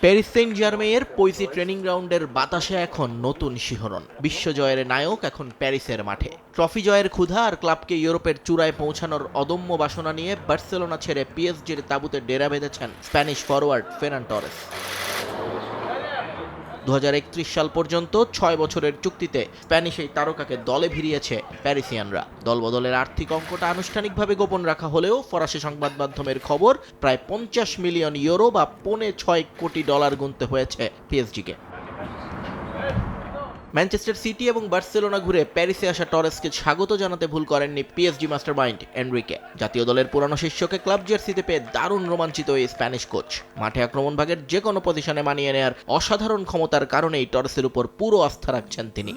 Paris Saint জার্মেইয়ের পৈসি training গ্রাউন্ডের বাতাসে এখন নতুন শিহরণ। বিশ্বজয়ের নায়ক এখন প্যারিসের মাঠে। ট্রফি জয়ের ক্ষুধা আর ক্লাবকে ইউরোপের চূড়ায় পৌঁছানোর অদম্য বাসনা নিয়ে বার্সেলোনা ছেড়ে পিএসজির তাঁবুতে ডেরা বেঁধেছেন স্প্যানিশ ফরওয়ার্ড ফেরান টরেস। 2031 সাল পর্যন্ত 6 বছরের চুক্তিতে স্প্যানিশ এই তারকাকে দলে ভিড়িয়েছে প্যারিসিয়ানরা। দলবদলের আর্থিক অঙ্কটা আনুষ্ঠানিকভাবে গোপন রাখা হলেও ফরাসি সংবাদ মাধ্যমের খবর, প্রায় 50 মিলিয়ন ইউরো বা $6 কোটি গুনতে হয়েছে পিএসজিকে। ম্যানচেস্টার সিটি এবং বার্সেলোনা ঘুরে প্যারিসে আসা টরেসকে স্বাগত জানাতে ভুল করেননি পিএসজি মাস্টারমাইন্ড এনরিকে। জাতীয় দলের পুরানো শিষ্যকে ক্লাব জার্সিতে পেয়ে দারুণ রোমাঞ্চিত এই স্প্যানিশ কোচ। মাঠে আক্রমণ ভাগের যে কোনো পজিশনে মানিয়ে নেয়ার অসাধারণ ক্ষমতার কারণেই টরেসের উপর পুরো আস্থা রাখছেন তিনি।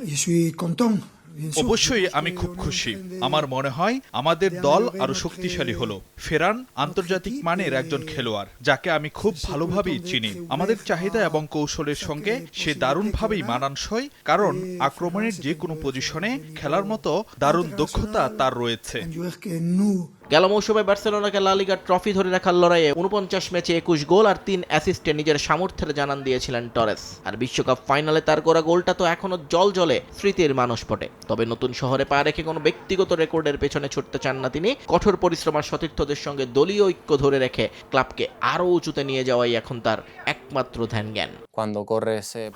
অবশ্যই আমি খুব খুশি। আমার মনে হয় আমাদের দল আরো শক্তিশালী হলো। ফেরান আন্তর্জাতিক মানের একজন খেলোয়াড়, যাকে আমি খুব ভালোভাবেই চিনি। আমাদের চাহিদা এবং কৌশলের সঙ্গে সে দারুণভাবেই মানানসই, কারণ আক্রমণের যে কোনো পজিশনে খেলার মতো দারুণ দক্ষতা তার রয়েছে। গেল মৌসুমে বার্সেলোনাকে লা লিগার ট্রফি ধরে রাখার লড়াইয়ে 49 ম্যাচে 21 গোল আর 3 অ্যাসিস্টে নিজের সামর্থ্যের জানান দিয়েছিলেন টরেস। আর বিশ্বকাপ ফাইনালে তার করা গোলটা তো এখনো জ্বলে স্মৃতির মানসপটে। তবে নতুন শহরে পা রেখে কোনো ব্যক্তিগত রেকর্ডের পেছনে ছুটতে চান না তিনি। কঠোর পরিশ্রম আর সতীর্থদের সঙ্গে দলীয় ঐক্য ধরে রেখে ক্লাবকে আরও উঁচুতে নিয়ে যাওয়াই এখন তার একমাত্র ধ্যান জ্ঞান।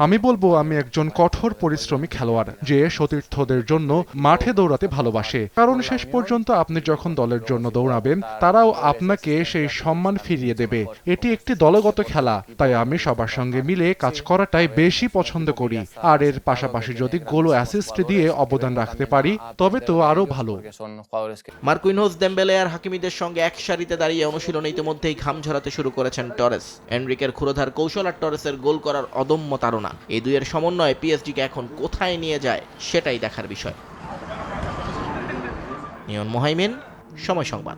আমি বলবো আমি একজন কঠোর পরিশ্রমী খেলোয়াড়, যে সতীর্থদের জন্য মাঠে দৌড়াতে ভালোবাসে। কারণ শেষ পর্যন্ত আপনি যখন দলের জন্য দৌড়াবেন, তারাও আপনাকে সেই সম্মান ফিরিয়ে দেবে। এটি একটি দলগত খেলা, তাই আমি সবার সঙ্গে মিলে কাজ করাটাই বেশি পছন্দ করি। আর এর পাশাপাশি যদি গোল ও অ্যাসিস্ট দিয়ে অবদান রাখতে পারি, তবে তো আরো ভালো। মার্কুইনহোস, দেম্বেলে আর হাকিমিদের সঙ্গে এক সারিতে দাঁড়িয়ে অনুশীলনে ইতিমধ্যেই ঘাম ঝরাতে শুরু করেছেন টরেস। এনরিকের ক্ষুরোধার কৌশল আর টরেসের গোল করার অদম্য তাড়না, এই দুইয়ের সমন্বয়ে পিএসজিকে এখন কোথায় নিয়ে যায় সেটাই দেখার বিষয়। নিয়ন মোহাইমিন, সময় সংবাদ।